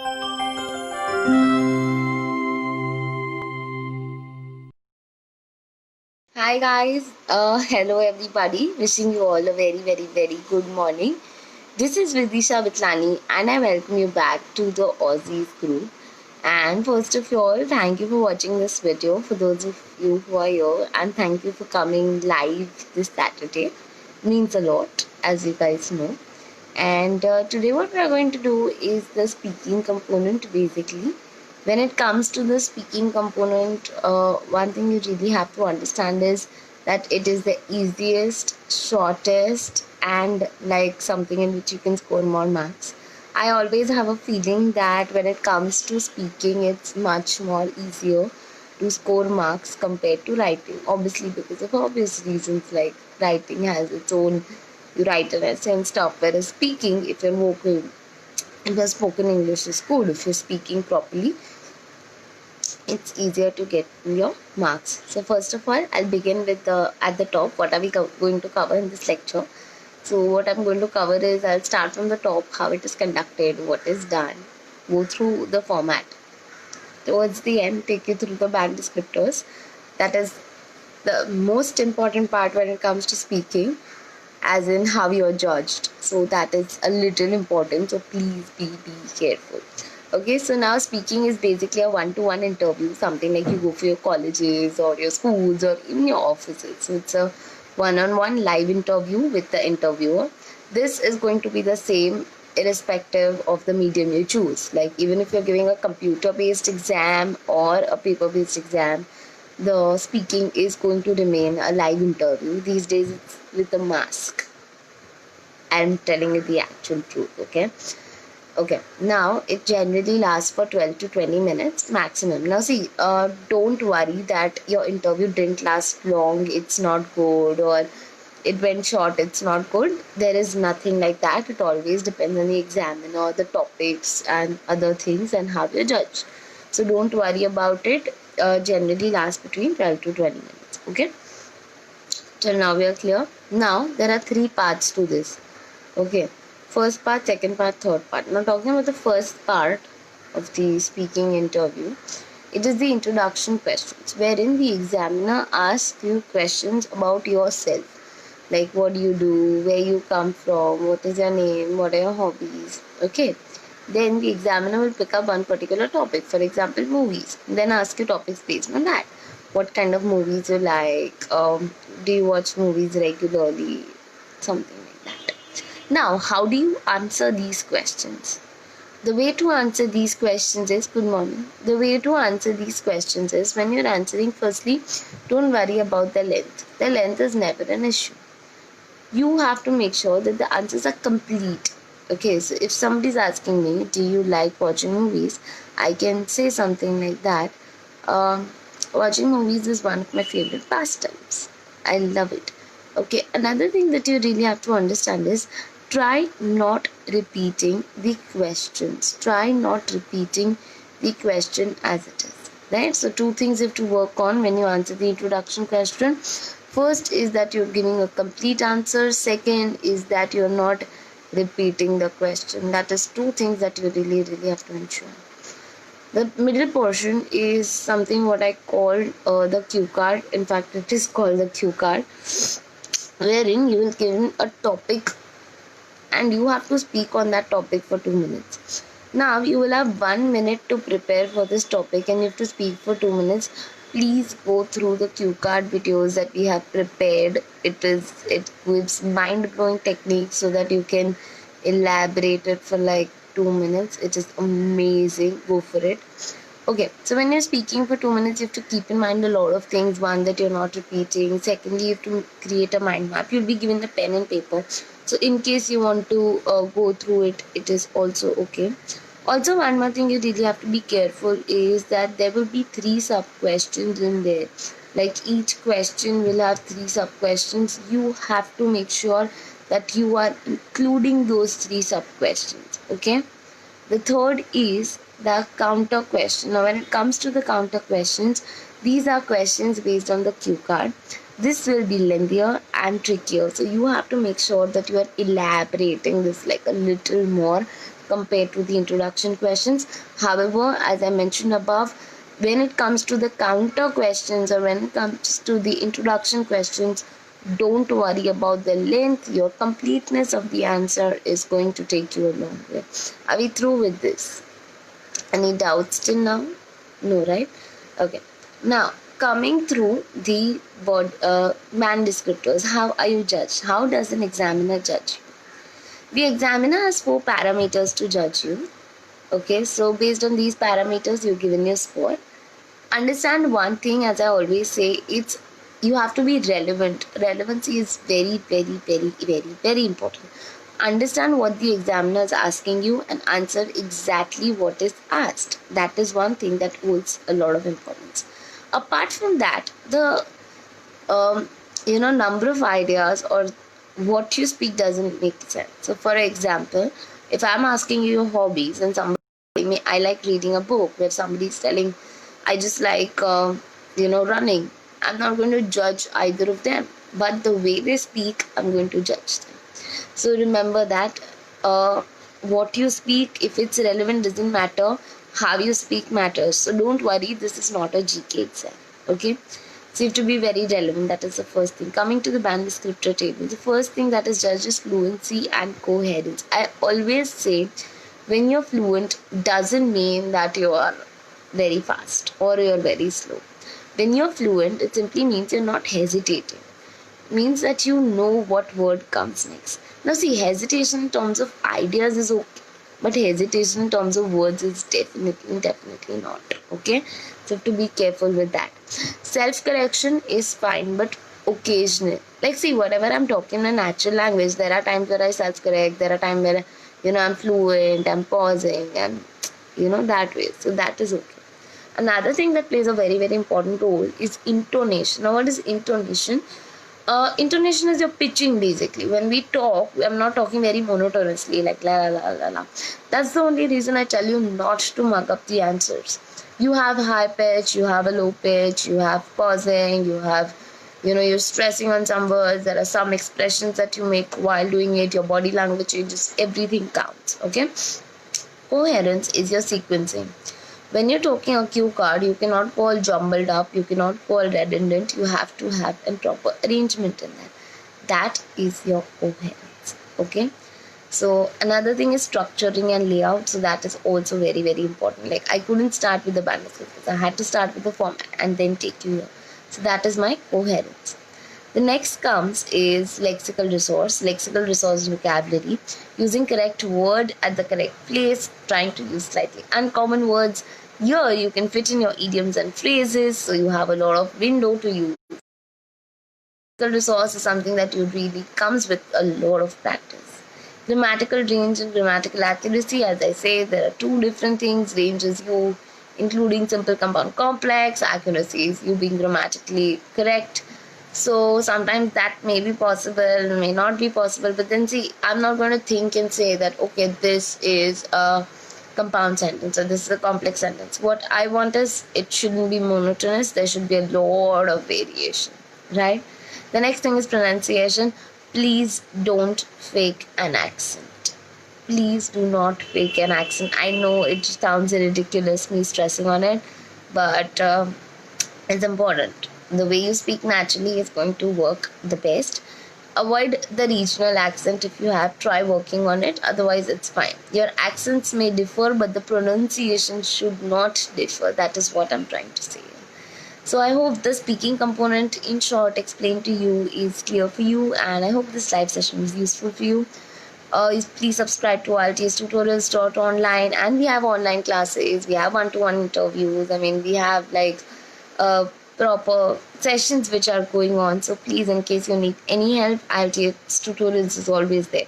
Hi guys, hello everybody. Wishing you all a very good morning. This is Vidisha Vitlani and I welcome you back to the Aussies group. And first of all, thank you for watching this video for those of you who are here, and thank you for coming live this Saturday. Means a lot, as you guys know. And today what we are going to do is the speaking component basically. When it comes to the speaking component, one thing you really have to understand is that it is the easiest, shortest, and like something in which you can score more marks. I always have a feeling that when it comes to speaking, it's much more easier to score marks compared to writing. Obviously, because of obvious reasons, like writing has its own, you write an essay and stuff, whereas speaking, if you're vocal, if your spoken English is good, if you're speaking properly, it's easier to get your marks. So first of all, I'll begin with the at the top. What are we going to cover in this lecture? So what I'm going to cover is I'll start from the top, how it is conducted, what is done, go through the format. Towards the end, take you through the band descriptors. That is the most important part when it comes to speaking, as in how you're judged. So that is a little important. So please be careful. Okay, so now speaking is basically a one-to-one interview, something like you go for your colleges or your schools or even your offices. So it's a one-on-one live interview with the interviewer. This is going to be the same irrespective of the medium you choose. Like even if you're giving a computer-based exam or a paper-based exam, the speaking is going to remain a live interview. These days it's with a mask. I'm telling you the actual truth, okay? Okay, now it generally lasts for 12 to 20 minutes maximum. Now see, don't worry that your interview didn't last long, it's not good, or it went short, it's not good. There is nothing like that. It always depends on the examiner, the topics and other things, and how you're judged. So don't worry about it. Generally lasts between 12 to 20 minutes. Okay, till now we are clear. Now there are three parts to this. Okay, first part, second part, third part. Now talking about the first part of the speaking interview, it is the introduction questions, wherein the examiner asks you questions about yourself, like what do you do, where you come from, what is your name, what are your hobbies. Okay, then the examiner will pick up one particular topic, for example movies, then ask you topics based on that. What kind of movies you like, do you watch movies regularly, something like that. Now how do you answer these questions? The way to answer these questions is, good morning. The way to answer these questions is, when you're answering, firstly, don't worry about the length. The length is never an issue. You have to make sure that the answers are complete. Okay, so if somebody's asking me, do you like watching movies? I can say something like that. Watching movies is one of my favorite pastimes. I love it. Okay, another thing that you really have to understand is, try not repeating the questions. Try not repeating the question as it is. Right? So two things you have to work on when you answer the introduction question. First is that you're giving a complete answer. Second is that you're not repeating the question. That is two things that you really have to ensure. The middle portion is something what I call the cue card. In fact, it is called the cue card, wherein you will give a topic and you have to speak on that topic for 2 minutes. Now you will have 1 minute to prepare for this topic and you have to speak for 2 minutes. Please go through the cue card videos that we have prepared. It gives mind-blowing techniques so that you can elaborate it for like 2 minutes. It is amazing. Go for it. Okay, so when you're speaking for 2 minutes, you have to keep in mind a lot of things. One, that you're not repeating. Secondly, you have to create a mind map. You'll be given a pen and paper. So in case you want to go through it, it is also okay. Also, one more thing you really have to be careful is that there will be 3 sub questions in there. Like each question will have 3 sub questions. You have to make sure that you are including those 3 sub questions. Okay. The third is the counter question. Now, when it comes to the counter questions, these are questions based on the cue card. This will be lengthier and trickier. So you have to make sure that you are elaborating this like a little more compared to the introduction questions. However, as I mentioned above, when it comes to the counter questions or when it comes to the introduction questions, don't worry about the length. Your completeness of the answer is going to take you a long way. Are we through with this? Any doubts till now? No, right? Okay. Now, coming through the word man descriptors, how are you judged? How does an examiner judge you? The examiner has 4 parameters to judge you. Okay, so based on these parameters, you're given your score. Understand one thing, as I always say, it's you have to be relevant. Relevancy is very, very, very, very, very important. Understand what the examiner is asking you and answer exactly what is asked. That is one thing that holds a lot of importance. Apart from that, the number of ideas or what you speak doesn't make sense. So for example, if I'm asking you your hobbies and somebody telling me I like reading a book, where somebody's telling I just like running, I'm not going to judge either of them, but the way they speak, I'm going to judge them. So remember that what you speak, if it's relevant, doesn't matter. How you speak matters. So don't worry, this is not a GK exam. Okay, so you have to be very relevant. That is the first thing. Coming to the band descriptor table, the first thing that is judged is fluency and coherence. I always say, when you're fluent, doesn't mean that you are very fast or you're very slow. When you're fluent, it simply means you're not hesitating. It means that you know what word comes next. Now see, hesitation in terms of ideas is okay, but hesitation in terms of words is definitely not. Okay, so have to be careful with that. Self-correction is fine, but occasional. Like see, whatever I'm talking in a natural language, there are times where I self-correct, there are times where I'm fluent, I'm pausing, and that way. So that is okay. Another thing that plays a very, very important role is intonation. Now, what is intonation? Intonation is your pitching basically. When we talk, I'm not talking very monotonously like la la la la la. That's the only reason I tell you not to mug up the answers. You have high pitch, you have a low pitch, you have pausing, you have, you're stressing on some words. There are some expressions that you make while doing it. Your body language changes. Everything counts. Okay. Coherence is your sequencing. When you're talking a cue card, you cannot call jumbled up, you cannot call redundant, you have to have a proper arrangement in that. That is your coherence. Okay. So another thing is structuring and layout. So that is also very, very important. Like I couldn't start with the band descriptors. I had to start with the format and then take you here. So that is my coherence. The next comes is lexical resource. Lexical resource vocabulary. Using correct word at the correct place. Trying to use slightly uncommon words. Here you can fit in your idioms and phrases. So you have a lot of window to use. Lexical resource is something that you really comes with a lot of practice. Grammatical range and grammatical accuracy. As I say, there are two different things. Range is you including simple, compound, complex. Accuracy is you being grammatically correct. So sometimes that may be possible, may not be possible, but then see, I'm not going to think and say that, okay, this is a compound sentence or this is a complex sentence. What I want is, it shouldn't be monotonous, there should be a lot of variation, right? The next thing is pronunciation. Please don't fake an accent. Please do not fake an accent. I know it sounds ridiculous, me stressing on it, but it's important. The way you speak naturally is going to work the best. Avoid the regional accent if you have. Try working on it. Otherwise, it's fine. Your accents may differ, but the pronunciation should not differ. That is what I'm trying to say. So I hope the speaking component, in short, explained to you is clear for you. And I hope this live session was useful for you. Please subscribe to IELTS tutorials.online. And we have online classes. We have one-to-one interviews. I mean, we have like proper sessions which are going on. So please, in case you need any help, IELTS tutorials is always there.